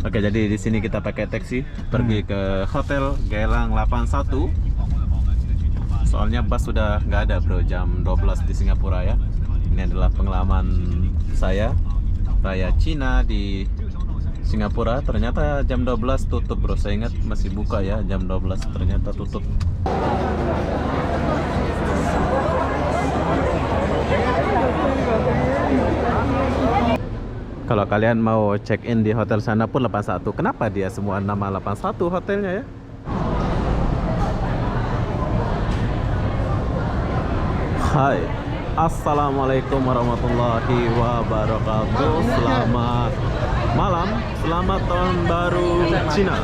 Oke, jadi di sini kita pakai taksi pergi ke Hotel Geylang 81. Soalnya bus sudah nggak ada bro, jam 12 di Singapura ya. Ini adalah pengalaman saya Raya Cina di Singapura. Ternyata jam 12 tutup bro. Saya ingat masih buka ya, jam 12 ternyata tutup. Kalau kalian mau check in di hotel sana pun 81. Kenapa dia semua nama 81 hotelnya ya? Hai, assalamualaikum warahmatullahi wabarakatuh. Selamat malam, selamat tahun baru Cina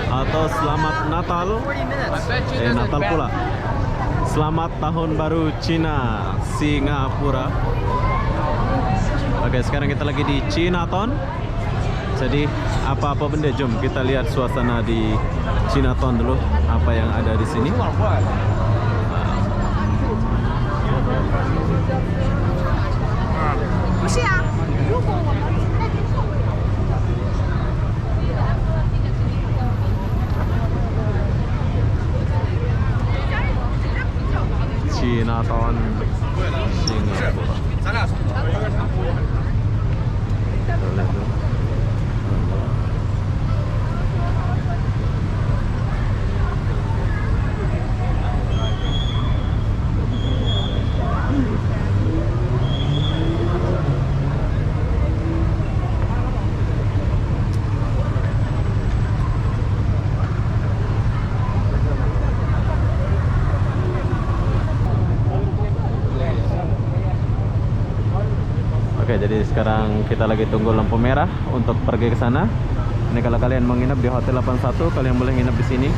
atau selamat Natal. Natal pula. Selamat tahun baru Cina Singapura. Oke, sekarang kita lagi di Chinatown. Jadi apa-apa benda, jom kita lihat suasana di Chinatown dulu. Apa yang ada di sini? Chinatown Singapura. Oke, jadi sekarang kita lagi tunggu lampu merah untuk pergi ke sana. Ini kalau kalian mau nginep di Hotel 81, kalian boleh nginep di sini.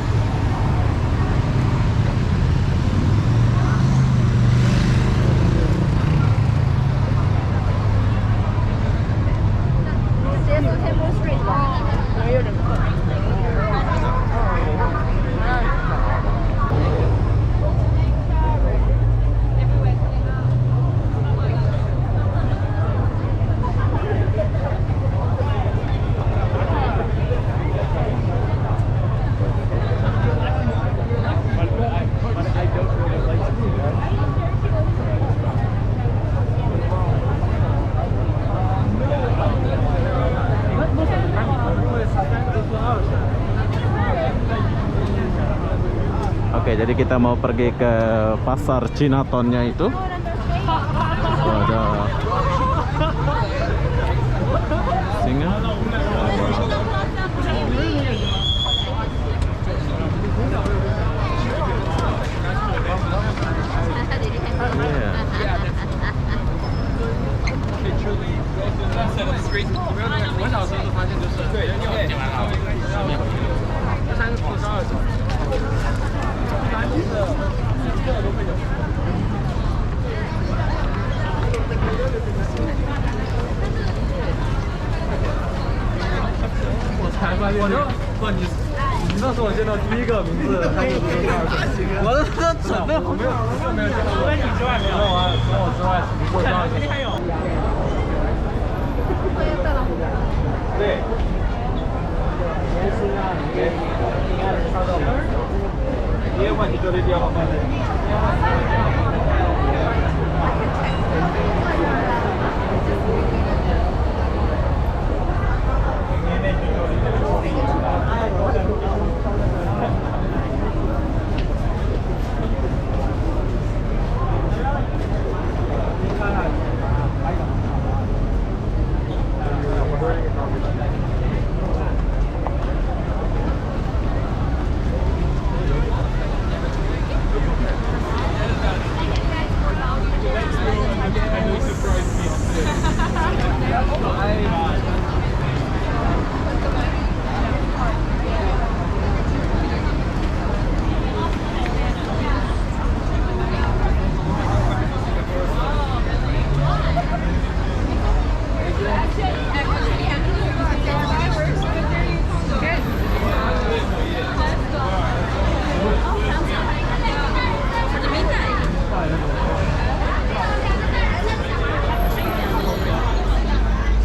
Oke, jadi kita mau pergi ke pasar Chinatown-nya itu. Ada singa.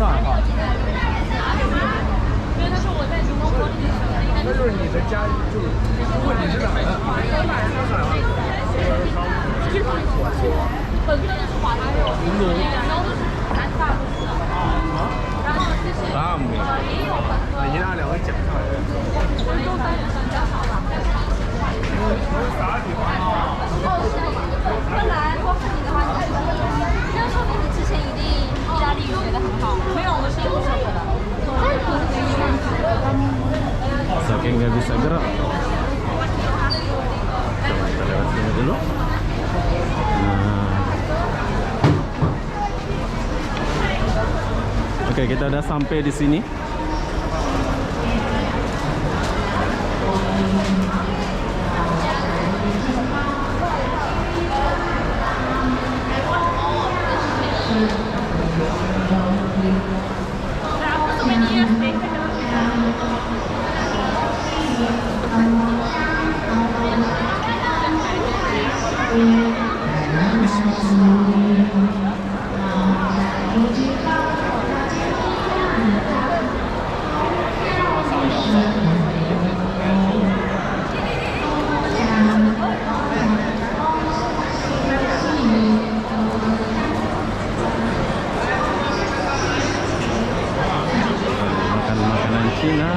上海话。那就是你的家，就是问你是哪的？啊，没有。那你俩两个讲上来。本来我看你的话，这样说明你之前一定意大利语学得很好。没有，我是不学的。 Saking nggak bisa gerak. Coba kita lewat sini dulu. Oke, kita udah sampai di sini. Makan makanan Cina.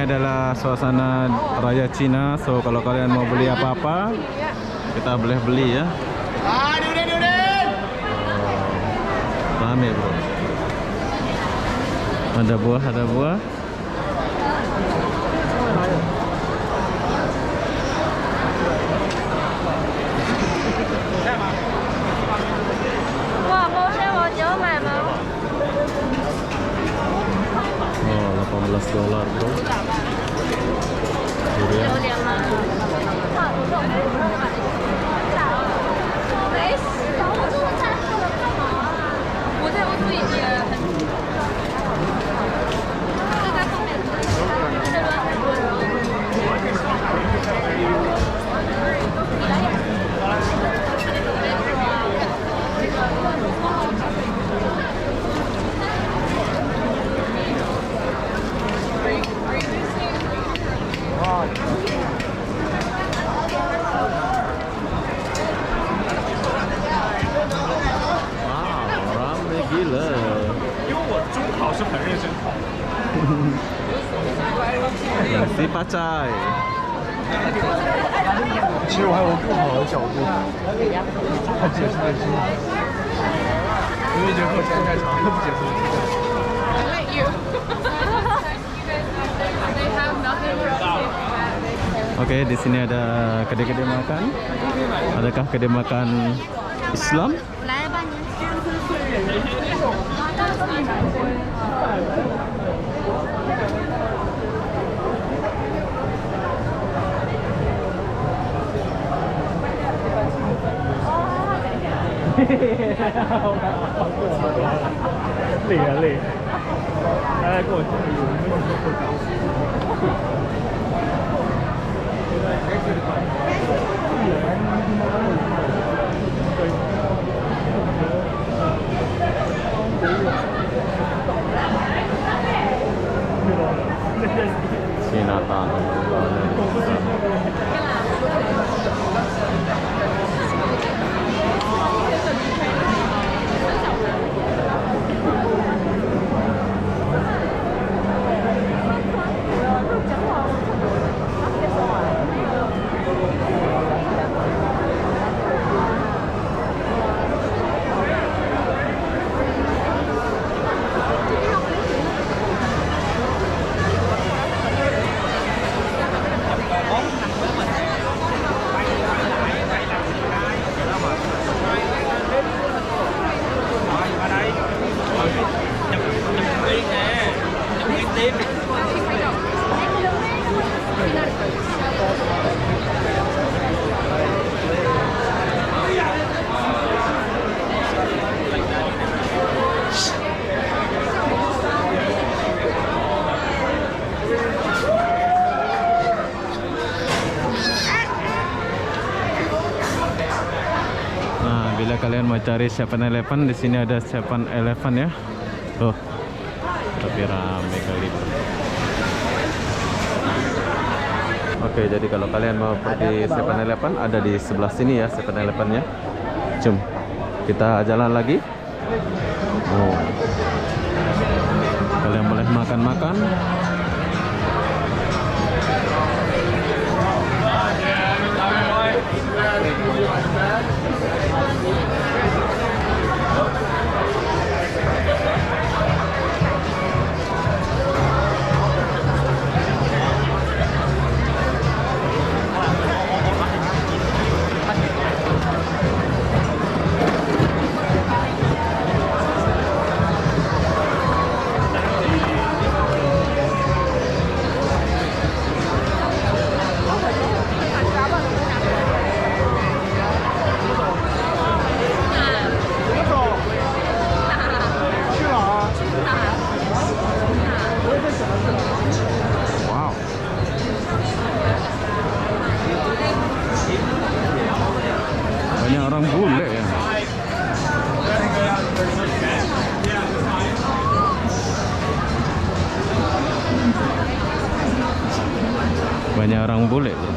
Adalah suasana raya Cina. So kalau kalian mau beli apa-apa, kita boleh beli ya. Rame bro. Ada buah, ada buah. Wah, mau sewa jauh mana? Oh, $18 bro. Durian. Gila. 因为我中考是很认真考。 Si pacai. 其实我还有更好的角度，他解释的是，因为这课时间太长，他不解释的是。Oke, di sini ada kedai-kedai makan. Adakah kedai makan Islam?累，他在跟我讲有一个Sinatan. mau cari 7-Eleven. Di sini ada 7-Eleven ya. Tuh. Tapi rame kali. Oke, jadi kalau kalian mau pergi 7-Eleven ada di sebelah sini ya 7-Eleven-nya. Cum. Kita jalan lagi. Oh. Kalian boleh makan-makan. Wow. Banyak orang bule ya. Banyak orang bule bro.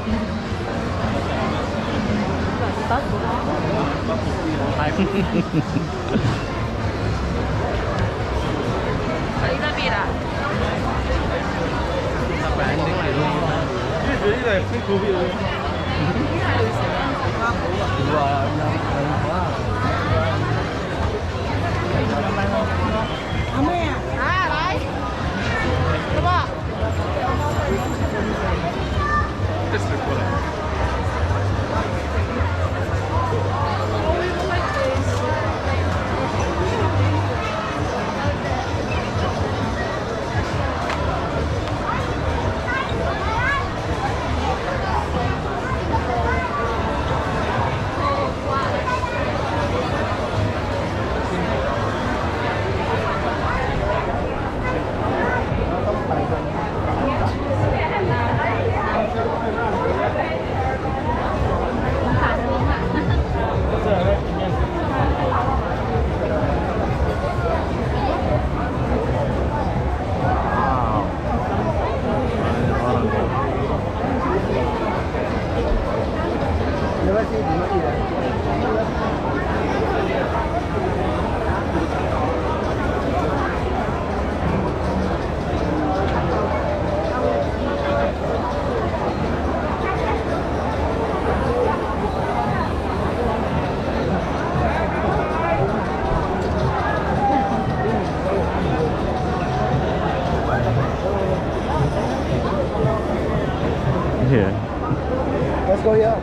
Yeah. Let's go here.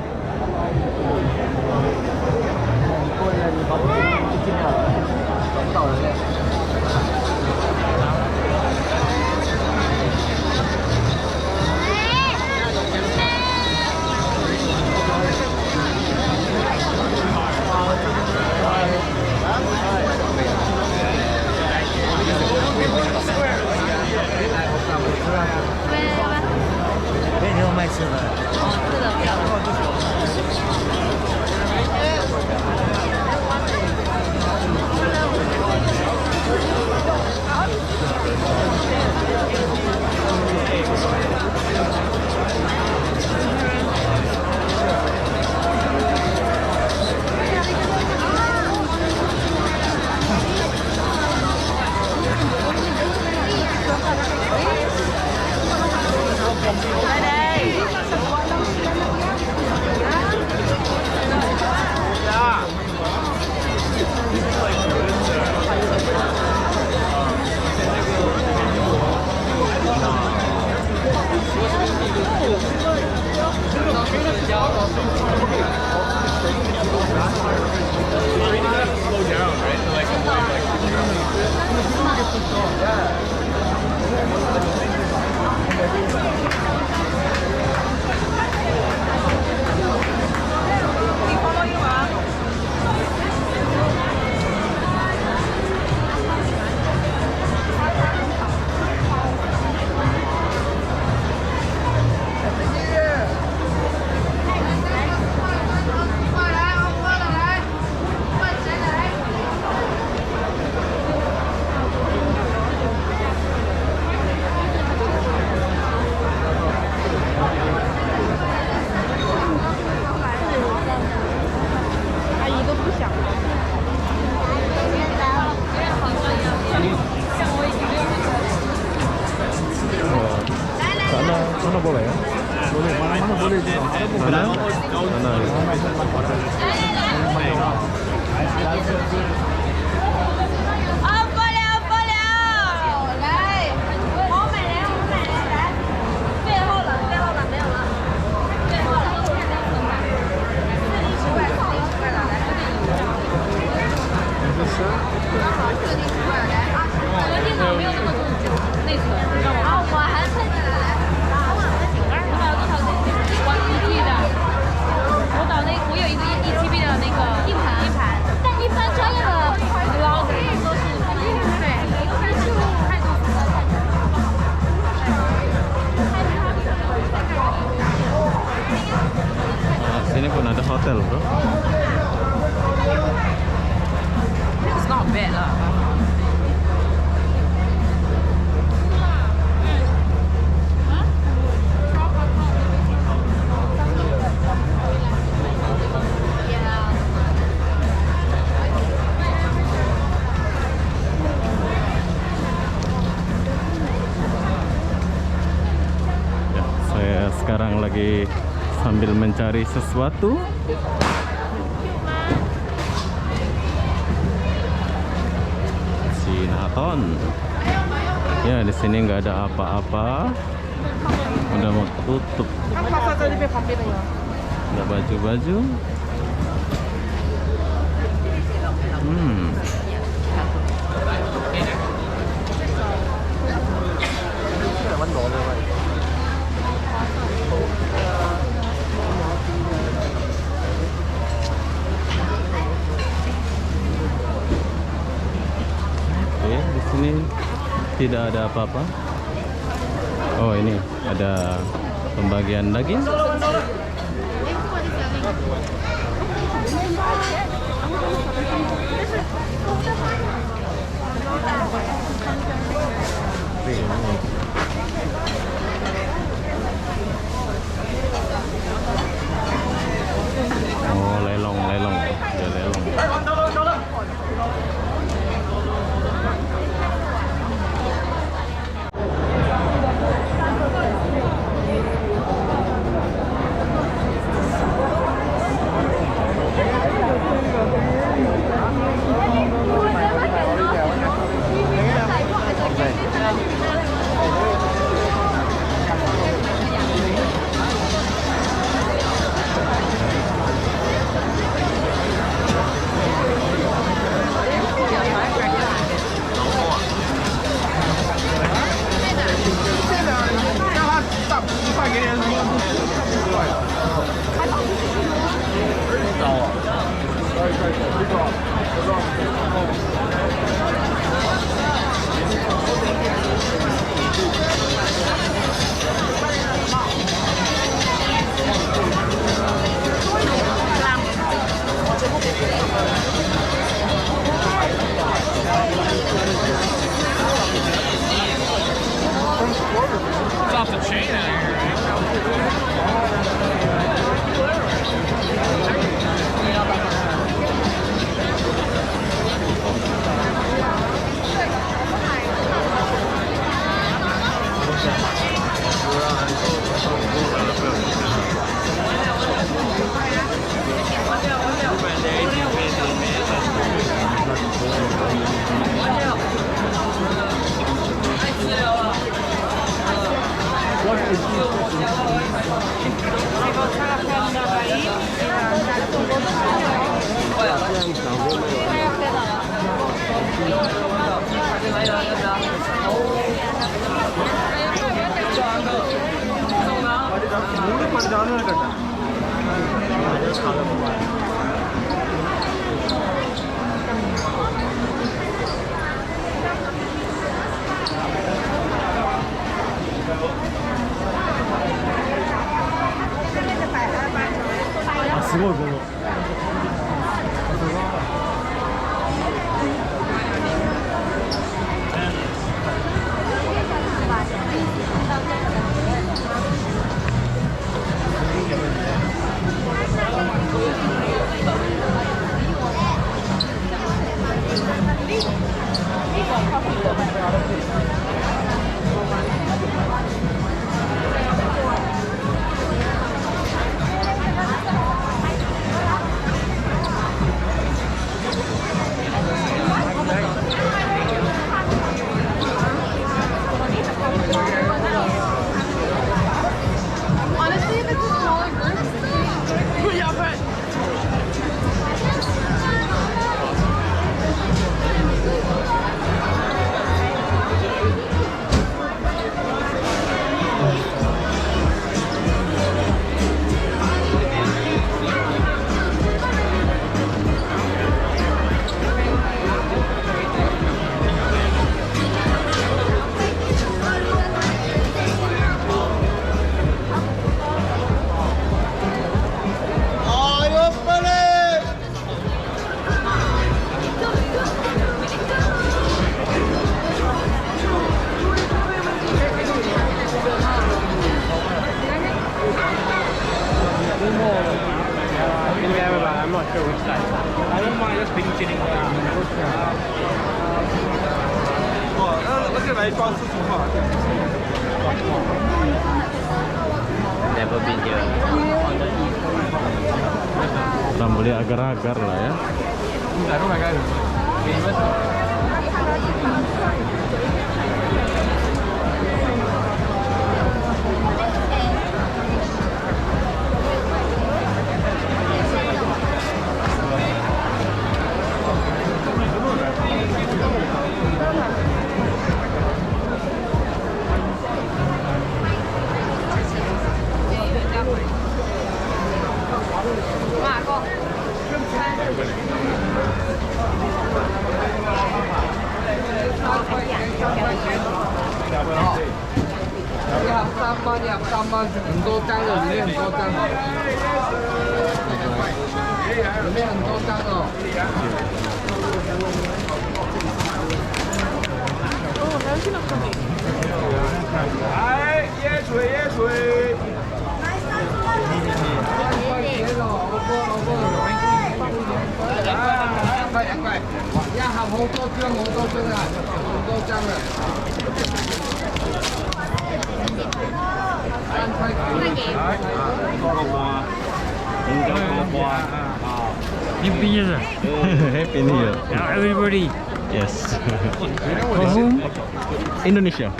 mana boleh ya? Boleh, mana boleh juga. Mana? Mana? 啊，不了不了，来，我买了，来，最后了，没有了，最后了，40块，40块了，来，刚好40块，来，我的电脑没有那么多内存，啊，我还剩下来，我买了多少我1T 的，我有一个1TB 的那个硬盘，但一般专业的 vlogger 都是对，但是态度不太Sini pun ada hotel bro. It's not bad lah. Ya, saya sekarang lagi sambil mencari sesuatu. Sinaton. Ya, di sini nggak ada apa-apa. Udah mau tutup. Ada baju-baju. Oke, di sini tidak ada apa-apa. Oh, ini ada pembagian daging. Oh, lelong. Ada lelong. 来一包四十块。 Never been here. Rambutnya agar-agar lah ya. 来都来干什么？给你们什么？ 3班很多张的，里面很多张，里面很多张哦。来，椰水，椰水。2塊，一盒好多張，好多張啊，好多張啊。 Happy New Year. Happy New Year. Everybody. Yes. For whom? Indonesia.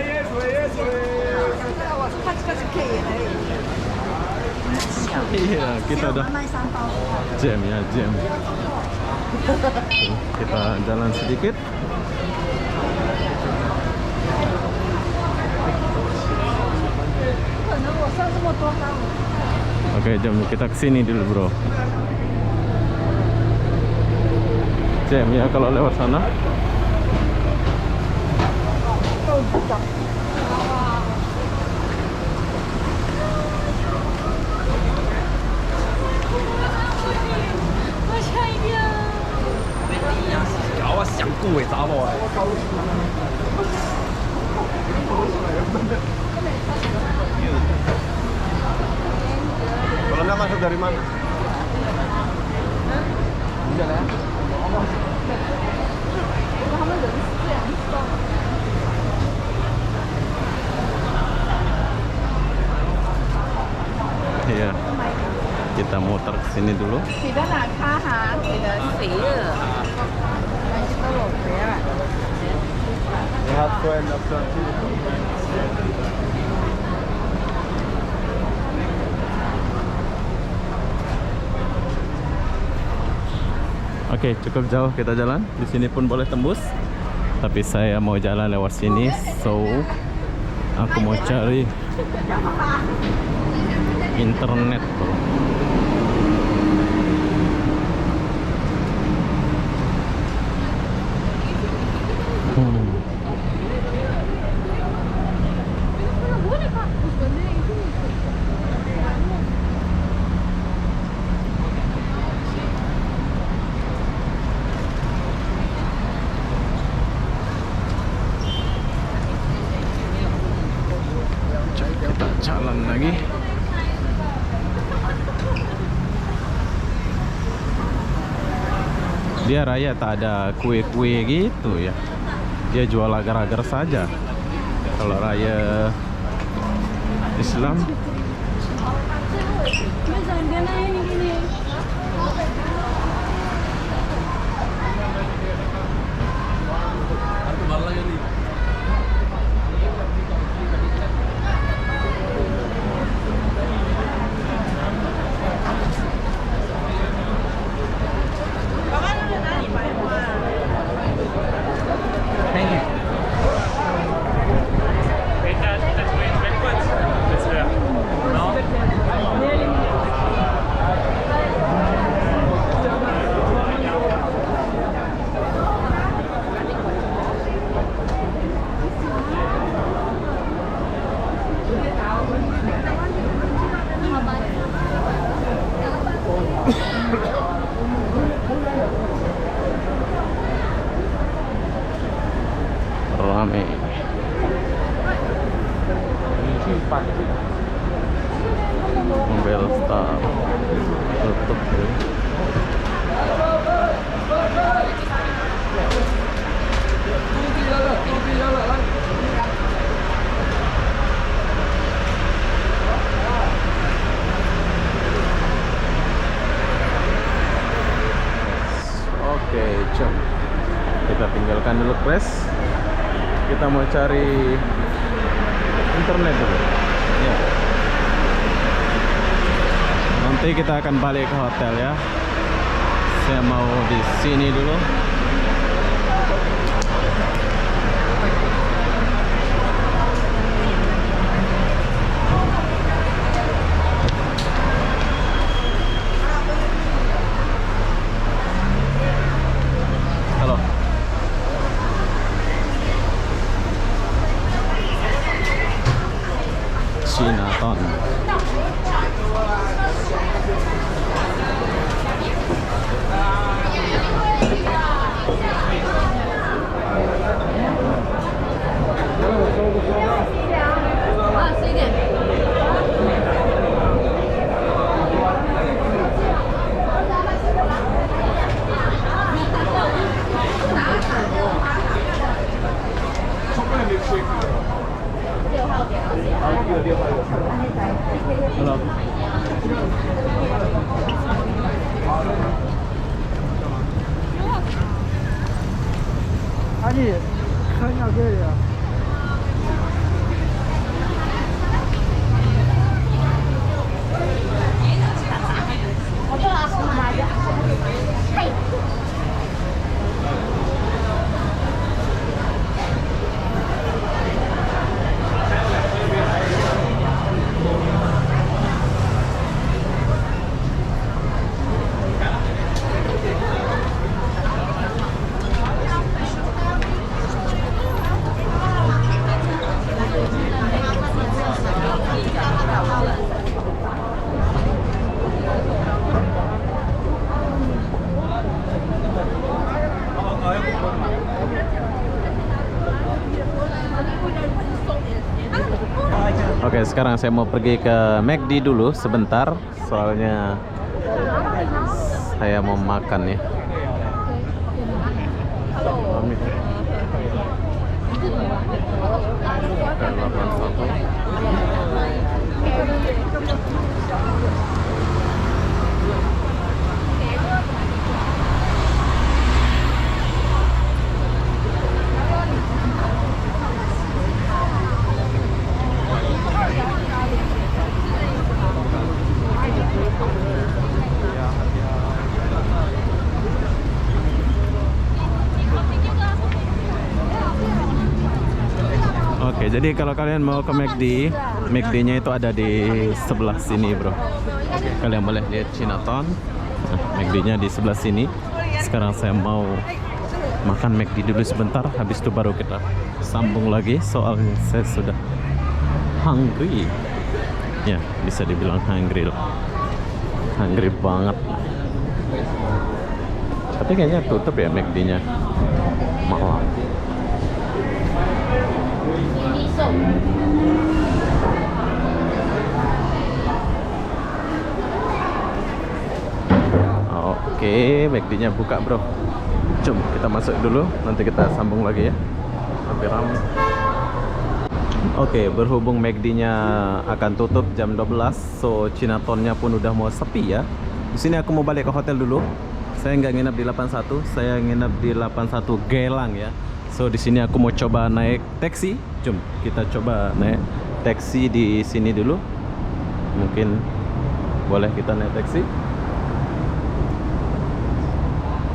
椰水，椰水。 Iya, kita udah jam ya, jam. Kita jalan sedikit. Oke, jam kita kesini dulu bro. Jam ya kalau lewat sana. Kalau nggak masuk dari mana? Iya. Kita muter ke sini dulu. Lihat koin daftar. Oke, cukup jauh kita jalan. Di sini pun boleh tembus. Tapi saya mau jalan lewat sini, so aku mau cari internet, bro. Kita jalan lagi. Dia raya tak ada kue-kue gitu ya. Dia jual agar-agar saja. Kalau raya Islam Kita tinggalkan dulu Crash. Kita mau cari internet dulu. Ya. Nanti kita akan balik ke hotel ya. Saya mau di sini dulu. Halo. Chinatown. Halo. 아니, 그냥 그래요. Oke, sekarang saya mau pergi ke McD dulu sebentar, soalnya saya mau makan ya. Oke, jadi kalau kalian mau ke McD-nya itu ada di sebelah sini, bro. Kalian boleh lihat Chinatown. Nah, McD-nya di sebelah sini. Sekarang saya mau makan McD dulu sebentar, habis itu baru kita sambung lagi. Soalnya saya sudah hungry. Ya, bisa dibilang hungry loh. Hungry banget. Tapi kayaknya tutup ya McD-nya malam. Oke, McD-nya buka, bro. Cuma kita masuk dulu, nanti kita sambung lagi ya. Hampir ramai. Oke, berhubung McD-nya akan tutup jam 12, so Chinatown-nya pun udah mau sepi ya. Di sini aku mau balik ke hotel dulu. Saya nggak nginep di 81, saya nginep di 81 Geylang ya. So di sini aku mau coba naik taksi. Jom kita coba naik taksi di sini dulu. Mungkin boleh kita naik taksi.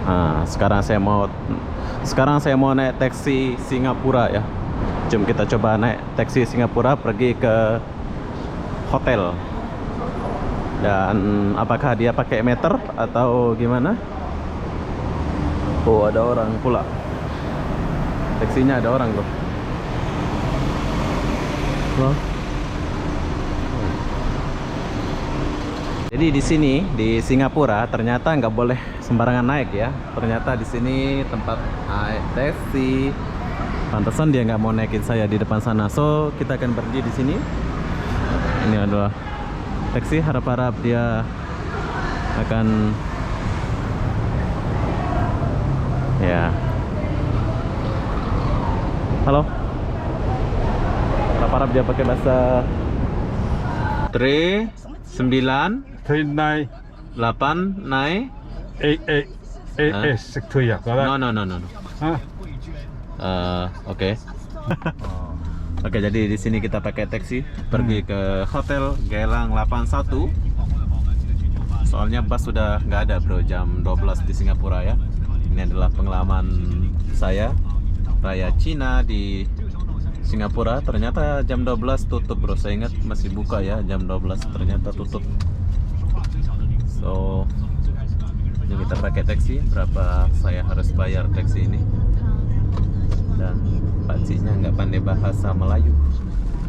Nah, sekarang saya mau naik taksi Singapura ya. Jom kita coba naik taksi Singapura pergi ke hotel. Dan apakah dia pakai meter atau gimana? Oh, ada orang pula. Taksinya ada orang loh. Jadi di sini di Singapura ternyata nggak boleh sembarangan naik ya. Ternyata di sini tempat naik taksi. Pantesan dia nggak mau naikin saya di depan sana. So kita akan berhenti di sini. Ini adalah taksi. Harap-harap dia akan ya. Halo. Harap-harap dia pakai bahasa 3 9 39 8 9 88 AS Secretariat, like that. no. Huh? Oke. Oke, jadi di sini kita pakai taksi pergi ke hotel Geylang 81. Soalnya bus sudah nggak ada bro, jam 12 di Singapura ya. Ini adalah pengalaman saya Raya Cina di Singapura. Ternyata jam 12 tutup bro, saya ingat masih buka ya, jam 12 ternyata tutup. So ini kita pakai taksi, berapa saya harus bayar taksi ini. Dan pakciknya nggak pandai bahasa Melayu.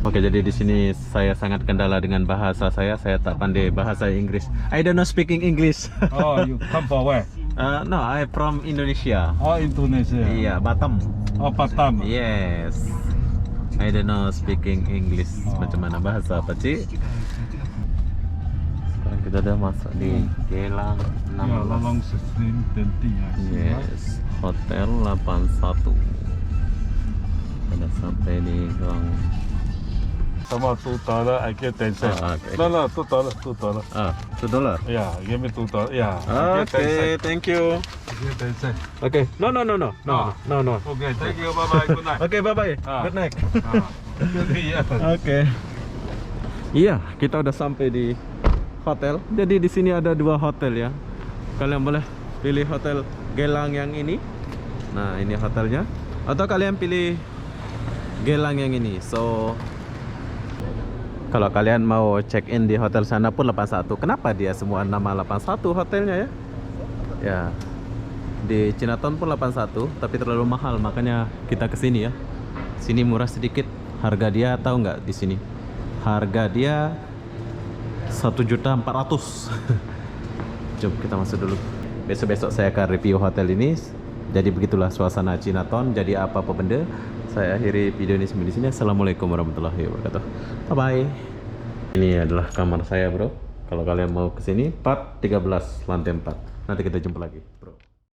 Oke, jadi di sini saya sangat kendala dengan bahasa saya tak pandai bahasa Inggris. I don't know speaking English. Oh, you come from where? No, I from Indonesia. Oh, Indonesia. Iya, Batam. Oh, Batam. Yes. I don't know speaking English. Macam mana bahasa pakcik? Sekarang kita udah masuk di Geylang Ya, 16. lolong Slim Denti ya. Yes, Hotel 81. Udah sampai di gang. Sama $2, I get 10 cents. okay. No, $2. $2. Yeah, give me $2. Yeah, I get 10 Okay, cents. thank you. I get 10 cents. Okay, no. Okay, thank you. Bye-bye. Good night. Okay, bye bye. Ah. Good night. Good night. Oke. Iya, kita udah sampai di hotel. Jadi di sini ada 2 hotel ya. Kalian boleh pilih hotel Geylang yang ini. Nah, ini hotelnya. Atau kalian pilih Geylang yang ini. So, kalau kalian mau check in di hotel sana pun 81. Kenapa dia semua nama 81 hotelnya ya? Ya. Di Chinatown pun 81, tapi terlalu mahal, makanya kita ke sini ya. Sini murah sedikit. Harga dia tahu nggak di sini? Harga dia 1.400.000. Jom kita masuk dulu. Besok-besok saya akan review hotel ini. Jadi begitulah suasana Chinatown. Jadi apa-apa benda. Saya akhiri video ini sampai di sini. Assalamualaikum warahmatullahi wabarakatuh. Bye bye. Ini adalah kamar saya bro. Kalau kalian mau ke sini, part 13 lantai 4. Nanti kita jumpa lagi.